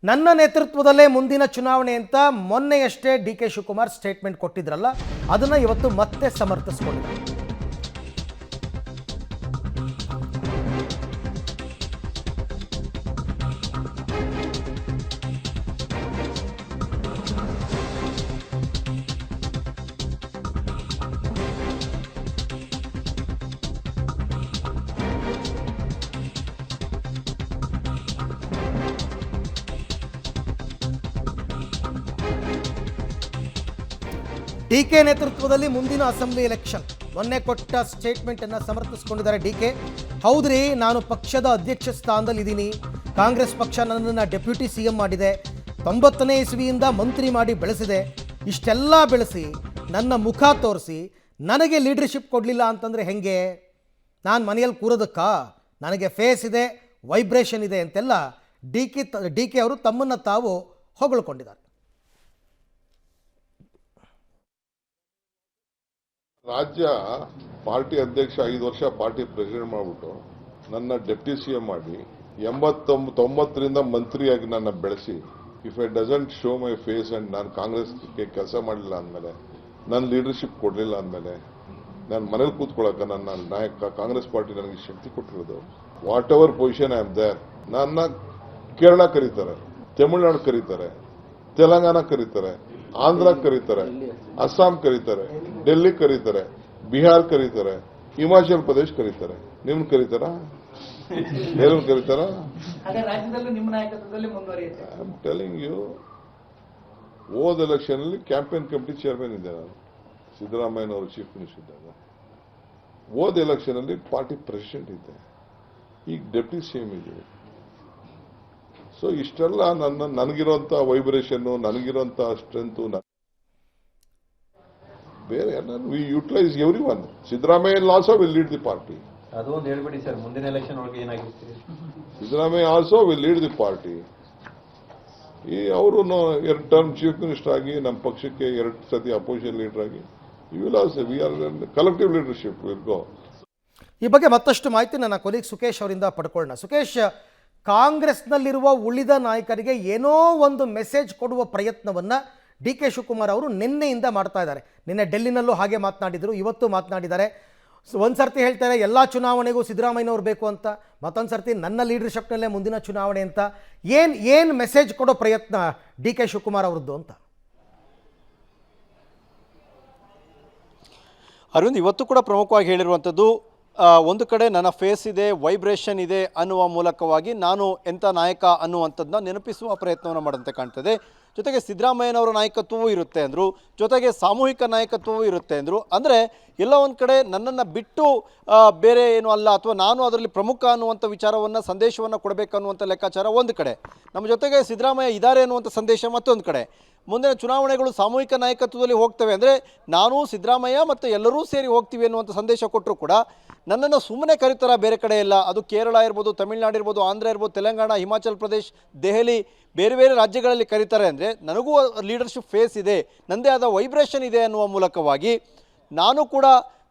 ನನ್ನ ನೇತೃತ್ವದಲ್ಲೇ ಮುಂದಿನ ಚುನಾವಣೆ ಅಂತ ಮೊನ್ನೆಯಷ್ಟೇ ಡಿ ಕೆ ಶಿವಕುಮಾರ್ ಸ್ಟೇಟ್ಮೆಂಟ್ ಕೊಟ್ಟಿದ್ರಲ್ಲ, ಅದನ್ನು ಇವತ್ತು ಮತ್ತೆ ಸಮರ್ಥಿಸಿಕೊಂಡಿದ್ದಾರೆ. ಡಿ ಕೆ ನೇತೃತ್ವದಲ್ಲಿ ಮುಂದಿನ ಅಸೆಂಬ್ಲಿ ಎಲೆಕ್ಷನ್ ಮೊನ್ನೆ ಕೊಟ್ಟ ಸ್ಟೇಟ್ಮೆಂಟನ್ನು ಸಮರ್ಥಿಸಿಕೊಂಡಿದ್ದಾರೆ ಡಿ ಕೆ. ಹೌದ್ರಿ, ನಾನು ಪಕ್ಷದ ಅಧ್ಯಕ್ಷ ಸ್ಥಾನದಲ್ಲಿದ್ದೀನಿ. ಕಾಂಗ್ರೆಸ್ ಪಕ್ಷ ನನ್ನನ್ನು ಡೆಪ್ಯೂಟಿ ಸಿ ಎಂ ಮಾಡಿದೆ. 90ನೇ ಇಸ್ವಿಯಿಂದ ಮಂತ್ರಿ ಮಾಡಿ ಬೆಳೆಸಿದೆ. ಇಷ್ಟೆಲ್ಲ ಬೆಳೆಸಿ ನನ್ನ ಮುಖ ತೋರಿಸಿ ನನಗೆ ಲೀಡರ್ಶಿಪ್ ಕೊಡಲಿಲ್ಲ ಅಂತಂದರೆ ಹೆಂಗೆ? ನಾನು ಮನೆಯಲ್ಲಿ ಕೂರೋದಕ್ಕಾ? ನನಗೆ ಫೇಸ್ ಇದೆ, ವೈಬ್ರೇಷನ್ ಇದೆ ಅಂತೆಲ್ಲ ಡಿ ಕೆ ಅವರು ತಮ್ಮನ್ನು ತಾವು ಹೊಗಳ್ಕೊಂಡಿದ್ದಾರೆ. ರಾಜ್ಯ ಪಾರ್ಟಿ ಅಧ್ಯಕ್ಷ 5 ವರ್ಷ ಪಾರ್ಟಿ ಪ್ರೆಸಿಡೆಂಟ್ ಮಾಡಿಬಿಟ್ಟು ನನ್ನ ಡೆಪ್ಟಿ ಸಿ ಎಂ ಮಾಡಿ 90ರಿಂದ ಮಂತ್ರಿಯಾಗಿ ನನ್ನ ಬೆಳೆಸಿ, if I doesn't show my face and ನಾನು ಕಾಂಗ್ರೆಸ್ಗೆ ಕೆಲಸ ಮಾಡಲಿಲ್ಲ ಅಂದಮೇಲೆ, ನನ್ನ ಲೀಡರ್ಶಿಪ್ ಕೊಡಲಿಲ್ಲ ಅಂದಮೇಲೆ, ನಾನು ಮನೇಲಿ ಕೂತ್ಕೊಳ್ಳೋಕೆ ನನ್ನ ನಾಯಕ ಕಾಂಗ್ರೆಸ್ ಪಾರ್ಟಿ ನನಗೆ ಶಕ್ತಿ ಕೊಟ್ಟಿರೋದು. Whatever position I am there. ನನ್ನ ಕೇರಳ ಕರೀತಾರೆ, ತಮಿಳುನಾಡು ಕರೀತಾರೆ, ತೆಲಂಗಾಣ ಕರೀತಾರೆ, ಆಂಧ್ರ ಕರೀತಾರೆ, ಅಸ್ಸಾಂ ಕರೀತಾರೆ, ಡೆಲ್ಲಿ ಕರೀತಾರೆ, ಬಿಹಾರ್ ಕರೀತಾರೆ, ಹಿಮಾಚಲ್ ಪ್ರದೇಶ್ ಕರೀತಾರೆ. ನಿಮ್ನ ಕರೀತಾರ? ಏನು ಕರೀತಾರ? ಐ ಆಮ್ ಟೆಲಿಂಗ್ ಯು, ಹೋದ ಎಲೆಕ್ಷನ್ ಅಲ್ಲಿ ಕ್ಯಾಂಪೇನ್ ಕಮಿಟಿ ಚೇರ್ಮನ್ ಇದ್ದೆ ನಾನು, ಸಿದ್ದರಾಮಯ್ಯನವರು ಚೀಫ್ ಮಿನಿಸ್ಟರ್ ಇದ್ದಾಗ. ಹೋದ ಎಲೆಕ್ಷನ್ ಅಲ್ಲಿ ಪಾರ್ಟಿ ಪ್ರೆಸಿಡೆಂಟ್ ಇದ್ದೆ, ಈಗ ಡೆಪ್ಟಿ ಸಿ ಎಂ ಇದ್ದೀವಿ. ಸೊ ಇಷ್ಟೆಲ್ಲ ನನಗಿರುವಂತ ವೈಬ್ರೇಷನ್, ನನಗಿರುವಂತ ಸ್ಟ್ರೆಂತ್ ಬೇರೆ. We utilise every one. Siddaramaiah also will lead the party. ಅದು ಒಂದು ಹೇಳ್ಬಿಡಿ ಸರ್, ಮುಂದಿನ ಎಲೆಕ್ಷನ್ ಒಳಗೆ ಏನಾಗಿರ್ತೀರಿ? Siddaramaiah also will lead the party. ಅವರು 2 ಟರ್ಮ್ ಚೀಫ್ ಮಿನಿಸ್ಟರ್ ಆಗಿ ನಮ್ಮ ಪಕ್ಷಕ್ಕೆ 2 ಸತಿ ಅಪೋಸಿಷನ್ ಲೀಡರ್ ಆಗಿ we are collective leadership will go. ಈ ಬಗ್ಗೆ ಮತ್ತಷ್ಟು ಮಾಹಿತಿ ನನ್ನ ಕೊಲೀಗ್ ಸುಖೇಶ್ ಅವರಿಂದ ಪಡ್ಕೊಳ್ಳೋಣ. ಸುಖೇಶ್, ಕಾಂಗ್ರೆಸ್ನಲ್ಲಿರುವ ಉಳಿದ ನಾಯಕರಿಗೆ ಏನೋ ಒಂದು ಮೆಸೇಜ್ ಕೊಡುವ ಪ್ರಯತ್ನವನ್ನು ಡಿ ಕೆ ಶಿವಕುಮಾರ್ ಅವರು ನಿನ್ನೆಯಿಂದ ಮಾಡ್ತಾ ಇದ್ದಾರೆ. ನಿನ್ನೆ ಡೆಲ್ಲಿನಲ್ಲೂ ಹಾಗೆ ಮಾತನಾಡಿದರು, ಇವತ್ತು ಮಾತನಾಡಿದ್ದಾರೆ. ಒಂದು ಸರ್ತಿ ಹೇಳ್ತಾರೆ ಎಲ್ಲ ಚುನಾವಣೆಗೂ ಸಿದ್ದರಾಮಯ್ಯನವರು ಬೇಕು ಅಂತ, ಮತ್ತೊಂದು ಸರ್ತಿ ನನ್ನ ಲೀಡರ್ಶಿಪ್ನಲ್ಲೇ ಮುಂದಿನ ಚುನಾವಣೆ ಅಂತ. ಏನು ಮೆಸೇಜ್ ಕೊಡೋ ಪ್ರಯತ್ನ ಡಿ ಕೆ ಶಿವಕುಮಾರ್ ಅವರದ್ದು ಅಂತ? ಅರವಿಂದ್, ಇವತ್ತು ಕೂಡ ಪ್ರಮುಖವಾಗಿ ಹೇಳಿರುವಂಥದ್ದು, ಒಂದು ಕಡೆ ನನ್ನ ಫೇಸ್ ಇದೆ, ವೈಬ್ರೇಷನ್ ಇದೆ ಅನ್ನುವ ಮೂಲಕವಾಗಿ ನಾನು ಎಂಥ ನಾಯಕ ಅನ್ನುವಂಥದ್ದನ್ನ ನೆನಪಿಸುವ ಪ್ರಯತ್ನವನ್ನು ಮಾಡುವಂತೆ ಕಾಣ್ತದೆ. ಜೊತೆಗೆ ಸಿದ್ದರಾಮಯ್ಯನವರ ನಾಯಕತ್ವವೂ ಇರುತ್ತೆ ಅಂದರು, ಜೊತೆಗೆ ಸಾಮೂಹಿಕ ನಾಯಕತ್ವವೂ ಇರುತ್ತೆ ಅಂದರು. ಅಂದರೆ ಎಲ್ಲ ಒಂದು ಕಡೆ ನನ್ನನ್ನು ಬಿಟ್ಟು ಬೇರೆ ಏನು ಅಲ್ಲ, ಅಥವಾ ನಾನು ಅದರಲ್ಲಿ ಪ್ರಮುಖ ಅನ್ನುವಂಥ ವಿಚಾರವನ್ನು, ಸಂದೇಶವನ್ನು ಕೊಡಬೇಕನ್ನುವಂಥ ಲೆಕ್ಕಾಚಾರ ಒಂದು ಕಡೆ, ನಮ್ಮ ಜೊತೆಗೆ ಸಿದ್ದರಾಮಯ್ಯ ಇದ್ದಾರೆ ಅನ್ನುವಂಥ ಸಂದೇಶ ಮತ್ತೊಂದು ಕಡೆ. ಮುಂದಿನ ಚುನಾವಣೆಗಳು ಸಾಮೂಹಿಕ ನಾಯಕತ್ವದಲ್ಲಿ ಹೋಗ್ತವೆ ಅಂದರೆ ನಾನು, ಸಿದ್ದರಾಮಯ್ಯ ಮತ್ತು ಎಲ್ಲರೂ ಸೇರಿ ಹೋಗ್ತೀವಿ ಅನ್ನುವಂಥ ಸಂದೇಶ ಕೊಟ್ಟರು ಕೂಡ ನನ್ನನ್ನು ಸುಮ್ಮನೆ ಕರೀತಾರ ಬೇರೆ ಕಡೆ ಎಲ್ಲ, ಅದು ಕೇರಳ ಇರ್ಬೋದು, ತಮಿಳುನಾಡು ಇರ್ಬೋದು, ಆಂಧ್ರ ಇರ್ಬೋದು, ತೆಲಂಗಾಣ, ಹಿಮಾಚಲ್ ಪ್ರದೇಶ್, ದೆಹಲಿ, ಬೇರೆ ಬೇರೆ ರಾಜ್ಯಗಳಲ್ಲಿ ಕರೀತಾರೆ ಅಂದರೆ ನನಗೂ ಲೀಡರ್ಶಿಪ್ ಫೇಸ್ ಇದೆ, ನನ್ನದೇ ಆದ ವೈಬ್ರೇಷನ್ ಇದೆ ಅನ್ನುವ ಮೂಲಕವಾಗಿ ನಾನು ಕೂಡ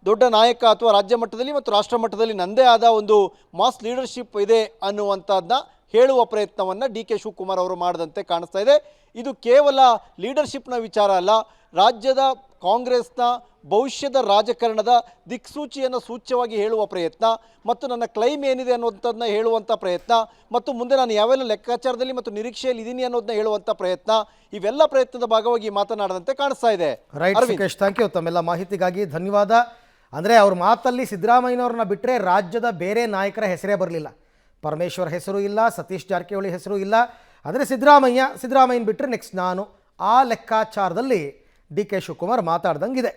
ದೊಡ್ಡ ನಾಯಕ ಅಥವಾ ರಾಜ್ಯ ಮಟ್ಟದಲ್ಲಿ ಮತ್ತು ರಾಷ್ಟ್ರ ಮಟ್ಟದಲ್ಲಿ ನನ್ನದೇ ಆದ ಒಂದು ಮಾಸ್ ಲೀಡರ್ಶಿಪ್ ಇದೆ ಅನ್ನುವಂಥದ್ದನ್ನ ಹೇಳುವ ಪ್ರಯತ್ನವನ್ನು ಡಿ ಕೆ ಶಿವಕುಮಾರ್ ಅವರು ಮಾಡಿದಂತೆ ಕಾಣಿಸ್ತಾ ಇದೆ. ಇದು ಕೇವಲ ಲೀಡರ್ಶಿಪ್ನ ವಿಚಾರ ಅಲ್ಲ, ರಾಜ್ಯದ ಕಾಂಗ್ರೆಸ್ನ ಭವಿಷ್ಯದ ರಾಜಕಾರಣದ ದಿಕ್ಸೂಚಿಯನ್ನು ಸೂಚ್ಯವಾಗಿ ಹೇಳುವ ಪ್ರಯತ್ನ, ಮತ್ತು ನನ್ನ ಕ್ಲೈಮ್ ಏನಿದೆ ಅನ್ನೋಂಥದ್ದನ್ನ ಹೇಳುವಂಥ ಪ್ರಯತ್ನ, ಮತ್ತು ಮುಂದೆ ನಾನು ಯಾವೆಲ್ಲ ಲೆಕ್ಕಾಚಾರದಲ್ಲಿ ಮತ್ತು ನಿರೀಕ್ಷೆಯಲ್ಲಿ ಇದ್ದೀನಿ ಅನ್ನೋದನ್ನ ಹೇಳುವಂಥ ಪ್ರಯತ್ನ, ಇವೆಲ್ಲ ಪ್ರಯತ್ನದ ಭಾಗವಾಗಿ ಮಾತನಾಡದಂತೆ ಕಾಣಿಸ್ತಾ ಇದೆ. ರೈಟ್ ಸುಖೇಶ್, ಥ್ಯಾಂಕ್ ಯು ತಮ್ಮೆಲ್ಲ ಮಾಹಿತಿಗಾಗಿ ಧನ್ಯವಾದ. ಅಂದರೆ ಅವ್ರ ಮಾತಲ್ಲಿ ಸಿದ್ದರಾಮಯ್ಯನವ್ರನ್ನ ಬಿಟ್ಟರೆ ರಾಜ್ಯದ ಬೇರೆ ನಾಯಕರ ಹೆಸರೇ ಬರಲಿಲ್ಲ. ಪರಮೇಶ್ವರ್ ಹೆಸರು ಇಲ್ಲ, ಸತೀಶ್ ಜಾರಕಿಹೊಳಿ ಹೆಸರು ಇಲ್ಲ. ಅಂದರೆ ಸಿದ್ದರಾಮಯ್ಯನ ಬಿಟ್ಟರೆ ನೆಕ್ಸ್ಟ್ ನಾನು, ಆ ಲೆಕ್ಕಾಚಾರದಲ್ಲಿ ಡಿ ಕೆ ಶಿವಕುಮಾರ್ ಮಾತಾಡ್ದಂಗಿದೆ.